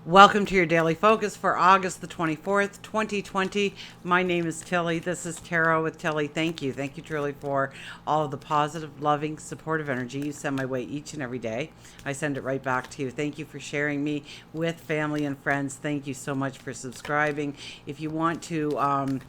Welcome to your daily focus for August the 24th, 2020. My name is Tilly. This is Tarot with Tilly. Thank you. Thank you truly for all of the positive, loving, supportive energy you send my way each and every day. I send it right back to you. Thank you for sharing me with family and friends. Thank you so much for subscribing. If you want to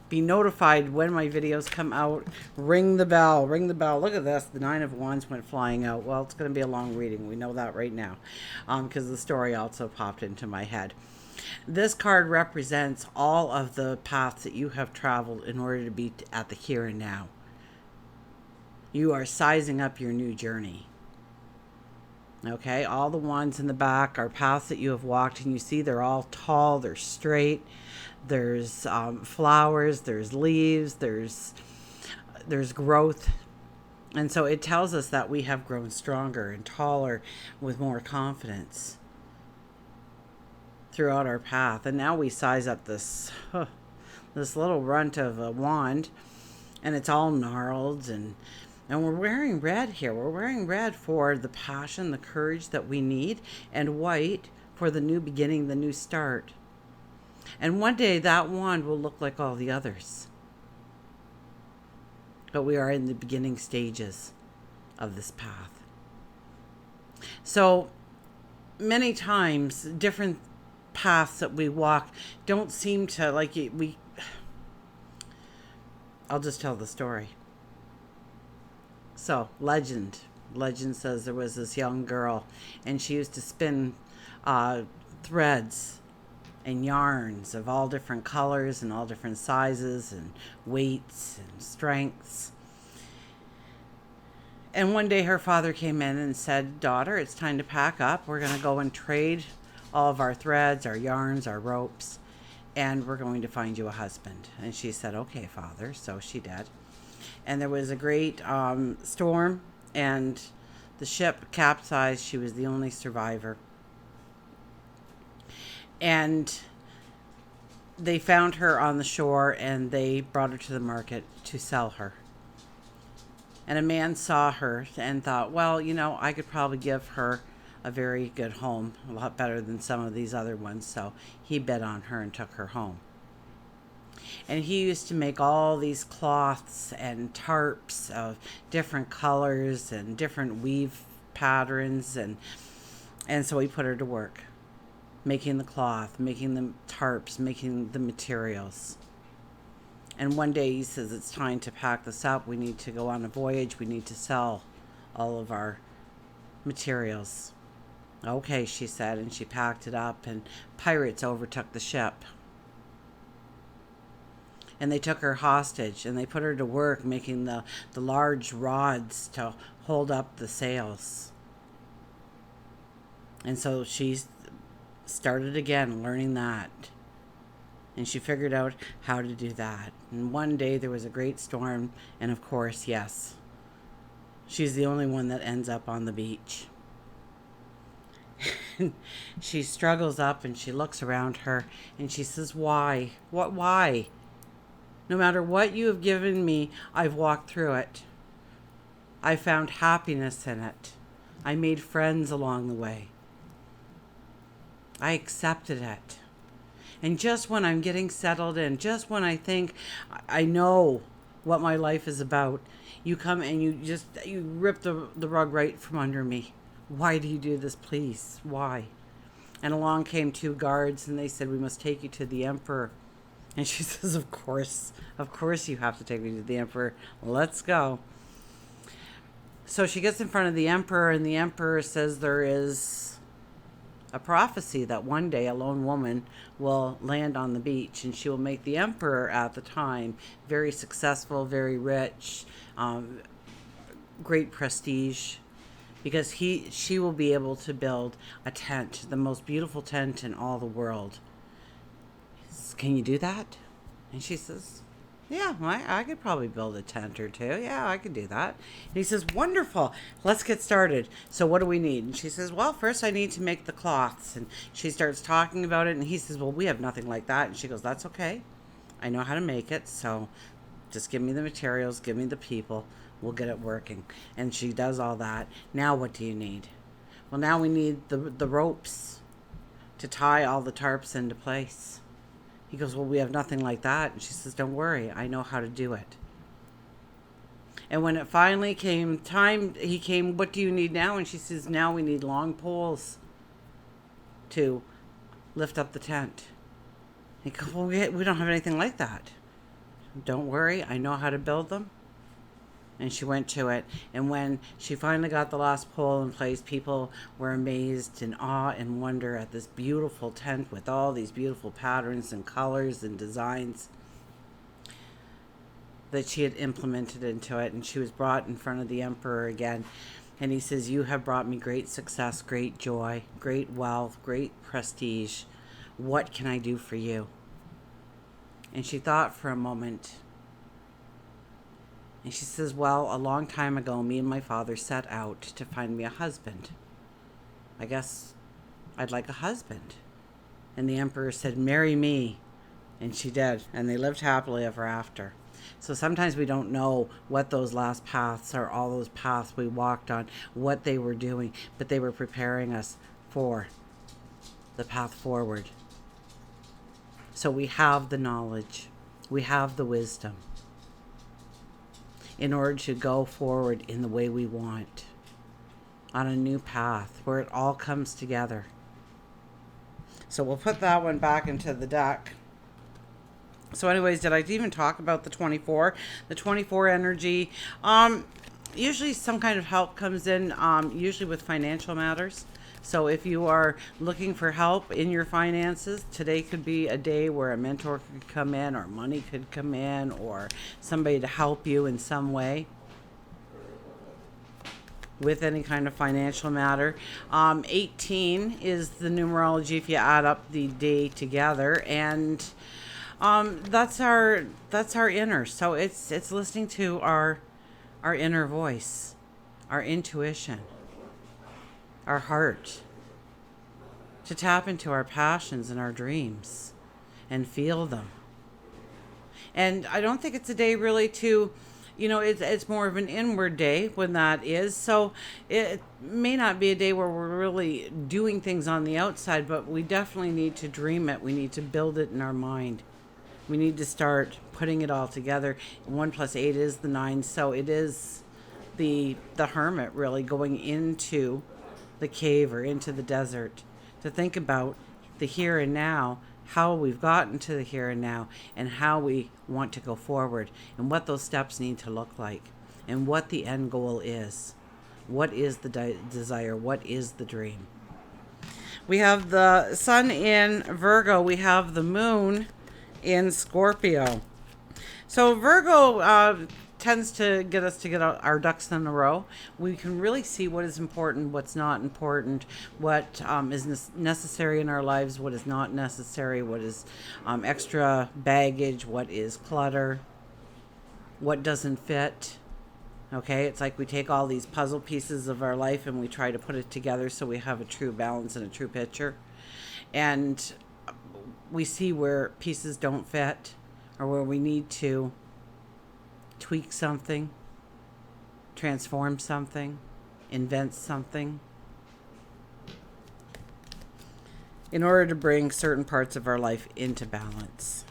be notified when my videos come out, ring the bell. Ring the bell. Look at this. The Nine of Wands went flying out. Well, it's going to be a long reading. We know that right now because the story also popped into my head. This card represents all of the paths that you have traveled in order to be at the here and now. You are sizing up your new journey. Okay, all the ones in the back are paths that you have walked, and you see they're all tall, they're straight. There's flowers, there's leaves, there's growth. And so it tells us that we have grown stronger and taller with more confidence throughout our path. And now we size up this little runt of a wand, and it's all gnarled, and we're wearing red here. We're wearing red for the passion, the courage that we need, and white for the new beginning, the new start. And one day that wand will look like all the others. But we are in the beginning stages of this path. So many times, different paths that we walk don't seem to I'll just tell the story. So, legend says there was this young girl, and she used to spin threads and yarns of all different colors and all different sizes and weights and strengths. And one day her father came in and said, "Daughter, it's time to pack up. We're going to go and trade all of our threads, our yarns, our ropes, and we're going to find you a husband." And she said, "Okay, Father." So she did. And there was a great storm, and the ship capsized. She was the only survivor. And they found her on the shore, and they brought her to the market to sell her. And a man saw her and thought, well, I could probably give her a very good home, a lot better than some of these other ones. So he bet on her and took her home. And he used to make all these cloths and tarps of different colors and different weave patterns. And so he put her to work, making the cloth, making the tarps, making the materials. And one day he says, "It's time to pack this up. We need to go on a voyage. We need to sell all of our materials." "Okay," she said, and she packed it up, and pirates overtook the ship. And they took her hostage, and they put her to work making the large rods to hold up the sails. And so she started again learning that. And she figured out how to do that. And one day there was a great storm, and of course, yes, she's the only one that ends up on the beach. She struggles up, and she looks around her, and she says, "Why? Why? No matter what you have given me, I've walked through it. I found happiness in it. I made friends along the way. I accepted it. And just when I'm getting settled in, just when I think I know what my life is about, you come and you rip the rug right from under me. Why do you do this, please? Why?" And along came two guards, and they said, "We must take you to the emperor." And she says, of course you have to take me to the emperor. Let's go." So she gets in front of the emperor, and the emperor says there is a prophecy that one day a lone woman will land on the beach, and she will make the emperor at the time very successful, very rich, great prestige, because she will be able to build a tent, the most beautiful tent in all the world. "Can you do that?" And she says, "Yeah, I could probably build a tent or two. Yeah, I could do that." And he says, "Wonderful. Let's get started. So what do we need?" And she says, "Well, first I need to make the cloths." And she starts talking about it, and he says, "Well, we have nothing like that." And she goes, "That's okay. I know how to make it. So just give me the materials, give me the people. We'll get it working." And she does all that. "Now what do you need?" "Well, now we need the ropes to tie all the tarps into place. He goes, well, we have nothing like that. And she says, don't worry, I know how to do it. And when it finally came time, he came, what do you need now? And she says, now we need long poles to lift up the tent. He goes, well, we don't have anything like that. Don't worry, I know how to build them. And she went to it. And when she finally got the last pole in place, people were amazed in awe and wonder at this beautiful tent with all these beautiful patterns and colors and designs that she had implemented into it. And she was brought in front of the emperor again. And he says, you have brought me great success, great joy, great wealth, great prestige. What can I do for you? And she thought for a moment. And she says, well, a long time ago, me and my father set out to find me a husband. I guess I'd like a husband. And the emperor said, marry me. And she did. And they lived happily ever after. So sometimes we don't know what those last paths are, all those paths we walked on, what they were doing, but they were preparing us for the path forward. So we have the knowledge. We have the wisdom in order to go forward in the way we want, on a new path where it all comes together. So we'll put that one back into the deck. So anyways, did I even talk about the 24? The 24 energy, usually some kind of help comes in, usually with financial matters. So if you are looking for help in your finances, today could be a day where a mentor could come in, or money could come in, or somebody to help you in some way with any kind of financial matter. 18 is the numerology if you add up the day together, and that's our inner. So it's listening to our inner voice, our intuition, our heart, to tap into our passions and our dreams and feel them. And I don't think it's a day really to, it's more of an inward day when that is. So it may not be a day where we're really doing things on the outside, but we definitely need to dream it. We need to build it in our mind. We need to start putting it all together. 1 + 8 is the 9. So it is the hermit really going into the cave or into the desert to think about the here and now, how we've gotten to the here and now, and how we want to go forward, and what those steps need to look like, and what the end goal is. What is the desire? What is the dream? We have the sun in Virgo. We have the moon in Scorpio. So Virgo tends to get us to get our ducks in a row. We can really see what is important, what's not important, what is necessary in our lives, what is not necessary, what is extra baggage, what is clutter, what doesn't fit. Okay, it's like we take all these puzzle pieces of our life and we try to put it together so we have a true balance and a true picture. And we see where pieces don't fit, or where we need to tweak something, transform something, invent something, in order to bring certain parts of our life into balance.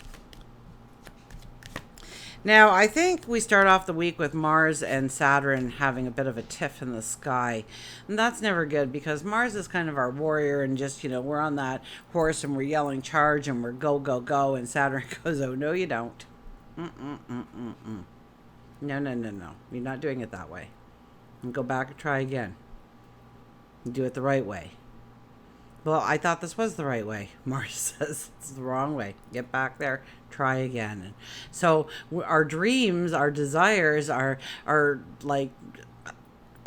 Now, I think we start off the week with Mars and Saturn having a bit of a tiff in the sky. And that's never good, because Mars is kind of our warrior, and just, we're on that horse and we're yelling charge and we're go, go, go. And Saturn goes, oh, no, you don't. No. You're not doing it that way. And go back and try again. And do it the right way. Well, I thought this was the right way. Mars says it's the wrong way. Get back there, try again. And so our dreams, our desires are like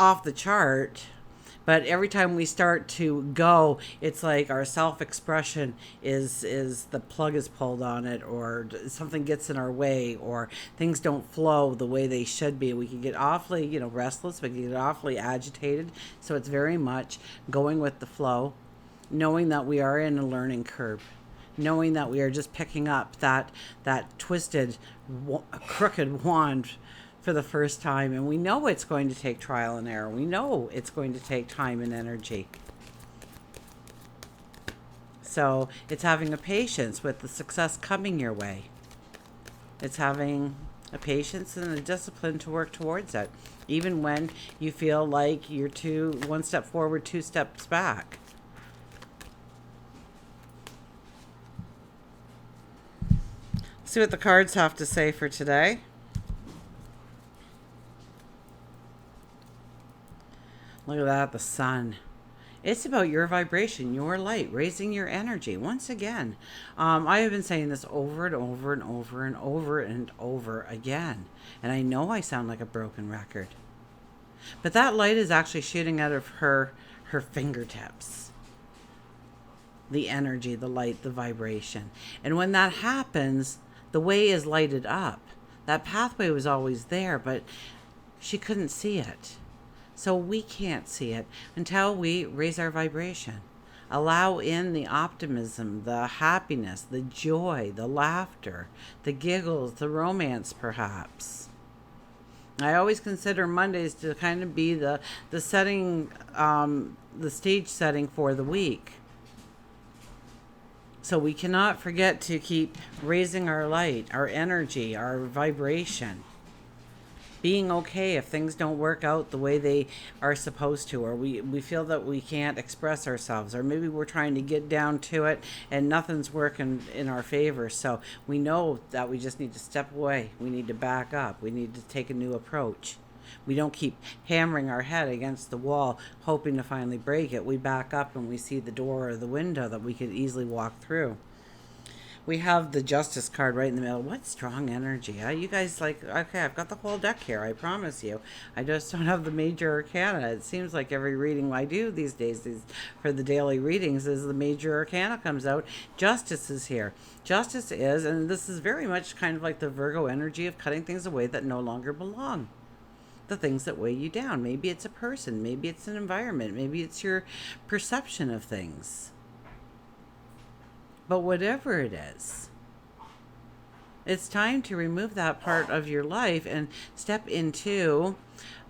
off the chart. But every time we start to go, it's like our self-expression is the plug is pulled on it, or something gets in our way, or things don't flow the way they should be. We can get awfully, restless. We can get awfully agitated. So it's very much going with the flow, knowing that we are in a learning curve, knowing that we are just picking up that twisted, crooked wand for the first time, and we know it's going to take trial and error. We know it's going to take time and energy. So it's having a patience with the success coming your way. It's having a patience and a discipline to work towards it, even when you feel like you're one step forward, two steps back. See what the cards have to say for today. Look at that, the sun. It's about your vibration, your light, raising your energy. Once again, I have been saying this over and over and over and over and over again. And I know I sound like a broken record. But that light is actually shooting out of her fingertips. The energy, the light, the vibration. And when that happens, the way is lighted up. That pathway was always there, but she couldn't see it. So we can't see it until we raise our vibration. Allow in the optimism, the happiness, the joy, the laughter, the giggles, the romance perhaps. I always consider Mondays to kind of be the setting, the stage setting for the week. So we cannot forget to keep raising our light, our energy, our vibration. Being okay if things don't work out the way they are supposed to, or we feel that we can't express ourselves, or maybe we're trying to get down to it and nothing's working in our favor. So we know that we just need to step away. We need to back up. We need to take a new approach. We don't keep hammering our head against the wall hoping to finally break it. We back up and we see the door or the window that we could easily walk through. We have the Justice card right in the middle. What strong energy. You guys okay, I've got the whole deck here, I promise you. I just don't have the major arcana. It seems like every reading I do these days for the daily readings is the major arcana comes out. Justice is here. Justice is, and this is very much kind of like the Virgo energy of cutting things away that no longer belong. The things that weigh you down. Maybe it's a person. Maybe it's an environment. Maybe it's your perception of things. But whatever it is, it's time to remove that part of your life and step into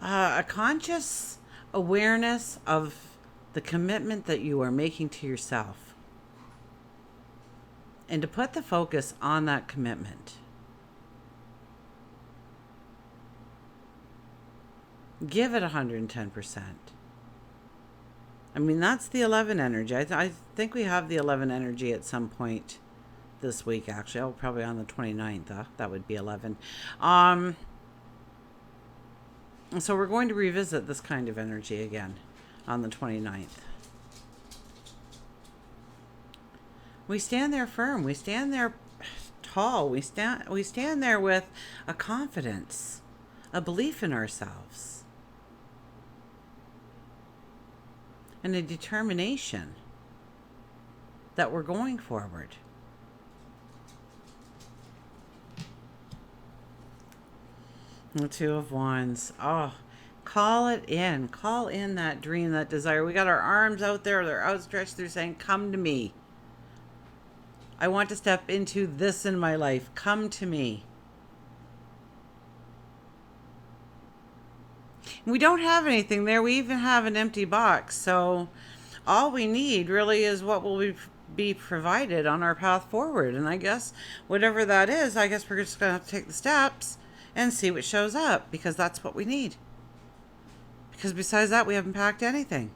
a conscious awareness of the commitment that you are making to yourself. And to put the focus on that commitment. Give it 110%. I mean, that's the 11 energy. I think we have the 11 energy at some point this week, actually. Oh, probably on the 29th. That would be 11. So we're going to revisit this kind of energy again on the 29th. We stand there firm. We stand there tall. We stand there with a confidence, a belief in ourselves. And a determination that we're going forward. The Two of Wands. Oh, call it in. Call in that dream, that desire. We got our arms out there. They're outstretched. They're saying, come to me. I want to step into this in my life. Come to me. We don't have anything there. We even have an empty box. So all we need really is what will be provided on our path forward. And I guess whatever that is, I guess we're just going to have to take the steps and see what shows up, because that's what we need. Because besides that, we haven't packed anything.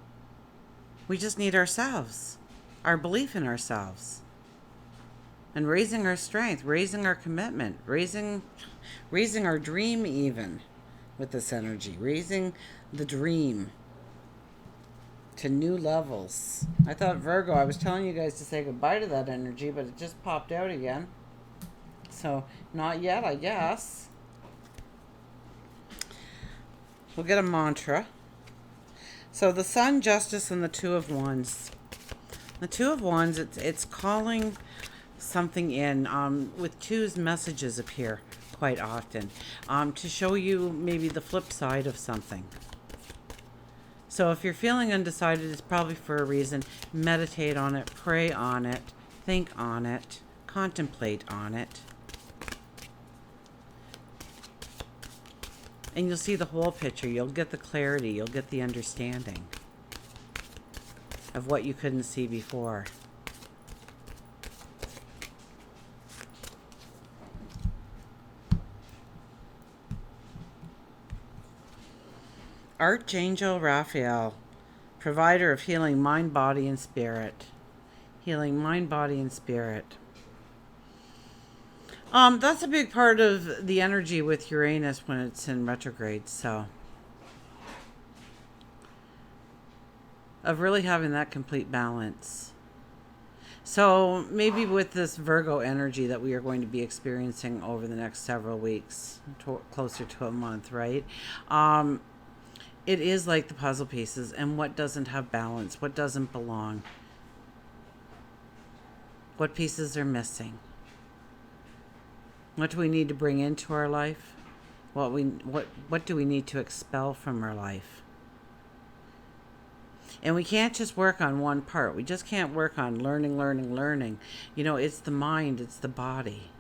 We just need ourselves, our belief in ourselves, and raising our strength, raising our commitment, raising our dream even. With this energy, raising the dream to new levels. I thought Virgo, I was telling you guys to say goodbye to that energy, but it just popped out again. So, not yet, I guess. We'll get a mantra. So, the Sun, Justice, and the Two of Wands. The Two of Wands, it's calling something in. With twos, messages appear quite often to show you maybe the flip side of something. So if you're feeling undecided, it's probably for a reason. Meditate on it, pray on it, think on it, contemplate on it. And you'll see the whole picture. You'll get the clarity. You'll get the understanding of what you couldn't see before. Archangel Raphael, provider of healing mind, body, and spirit. Healing mind, body, and spirit. That's a big part of the energy with Uranus when it's in retrograde, so of really having that complete balance. So maybe with this Virgo energy that we are going to be experiencing over the next several weeks, closer to a month, right? It is like the puzzle pieces, and what doesn't have balance, what doesn't belong, what pieces are missing, what do we need to bring into our life, what do we need to expel from our life. And we can't just work on one part. We just can't work on learning. You know, it's the mind, it's the body,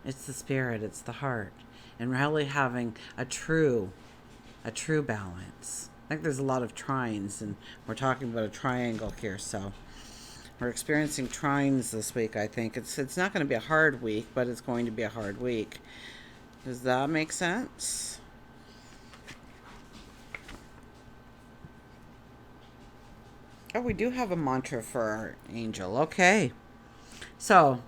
it's the spirit, it's the heart, and really having a true balance. I think there's a lot of trines, and we're talking about a triangle here, so we're experiencing trines this week. I think it's not going to be a hard week, but it's going to be a hard week. Does that make sense? Oh, we do have a mantra for our angel. Okay. So,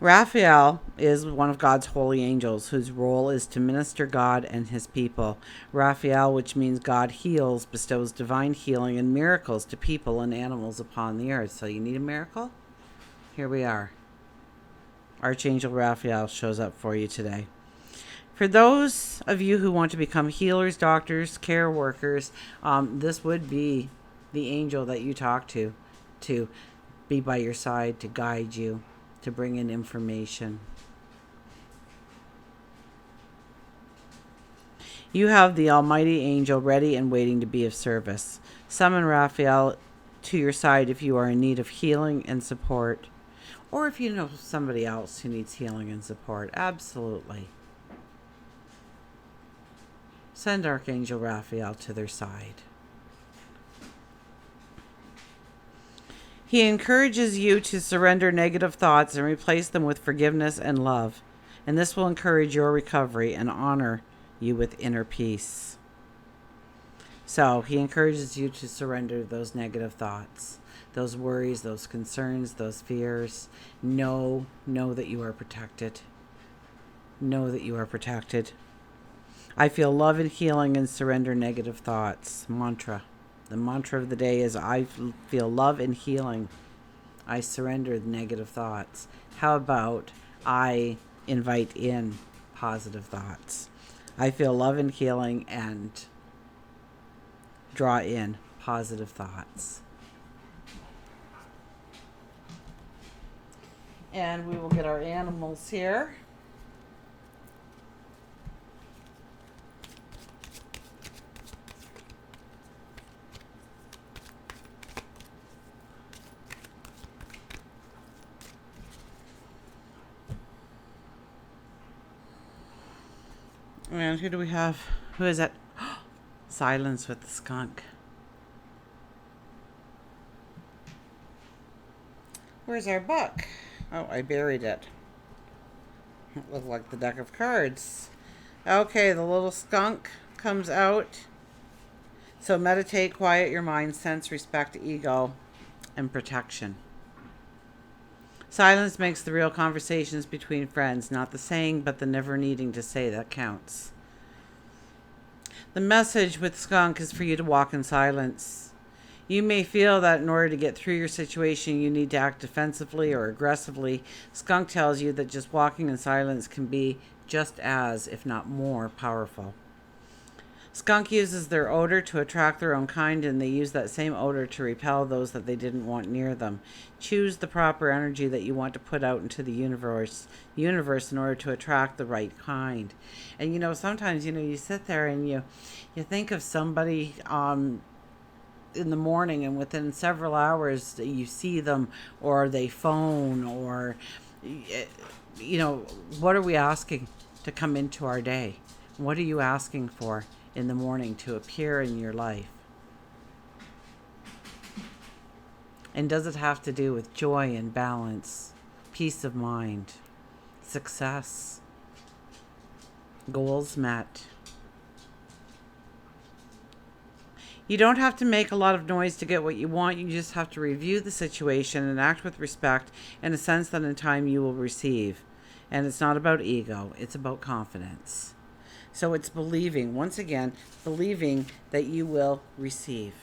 Raphael is one of God's holy angels whose role is to minister God and his people. Raphael, which means God heals, bestows divine healing and miracles to people and animals upon the earth. So you need a miracle? Here we are. Archangel Raphael shows up for you today. For those of you who want to become healers, doctors, care workers, this would be the angel that you talk to be by your side, to guide you, to bring in information. You have the almighty angel ready and waiting to be of service. Summon Raphael to your side if you are in need of healing and support, or if you know somebody else who needs healing and support. Absolutely. Send Archangel Raphael to their side. He encourages you to surrender negative thoughts and replace them with forgiveness and love. And this will encourage your recovery and honor you with inner peace. So he encourages you to surrender those negative thoughts, those worries, those concerns, those fears. Know that you are protected. Know that you are protected. I feel love and healing and surrender negative thoughts. Mantra. The mantra of the day is I feel love and healing. I surrender the negative thoughts. How about I invite in positive thoughts? I feel love and healing and draw in positive thoughts. And we will get our animals here. And who do we have? Who is that? Silence with the skunk. Where's our book? Oh, I buried it. It looked like the deck of cards. Okay, the little skunk comes out. So meditate, quiet your mind, sense, respect, ego, and protection. Silence makes the real conversations between friends, not the saying, but the never needing to say that counts. The message with Skunk is for you to walk in silence. You may feel that in order to get through your situation, you need to act defensively or aggressively. Skunk tells you that just walking in silence can be just as, if not more, powerful. Skunk uses their odor to attract their own kind, and they use that same odor to repel those that they didn't want near them. Choose the proper energy that you want to put out into the universe in order to attract the right kind. And sometimes you sit there and you think of somebody in the morning, and within several hours you see them, or they phone, or what are we asking to come into our day? What are you asking for in the morning to appear in your life? And does it have to do with joy and balance, peace of mind, success, goals met? You don't have to make a lot of noise to get what you want. You just have to review the situation and act with respect in a sense that in time you will receive. And it's not about ego, it's about confidence. So it's believing, once again, believing that you will receive.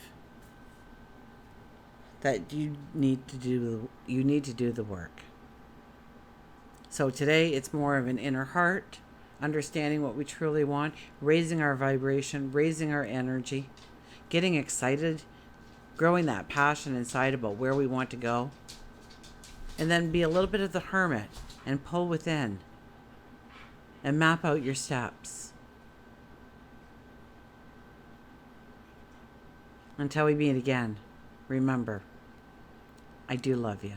That you need to do the work. So today it's more of an inner heart, understanding what we truly want, raising our vibration, raising our energy, getting excited, growing that passion inside about where we want to go. And then be a little bit of the hermit and pull within and map out your steps. Until we meet again, remember, I do love you.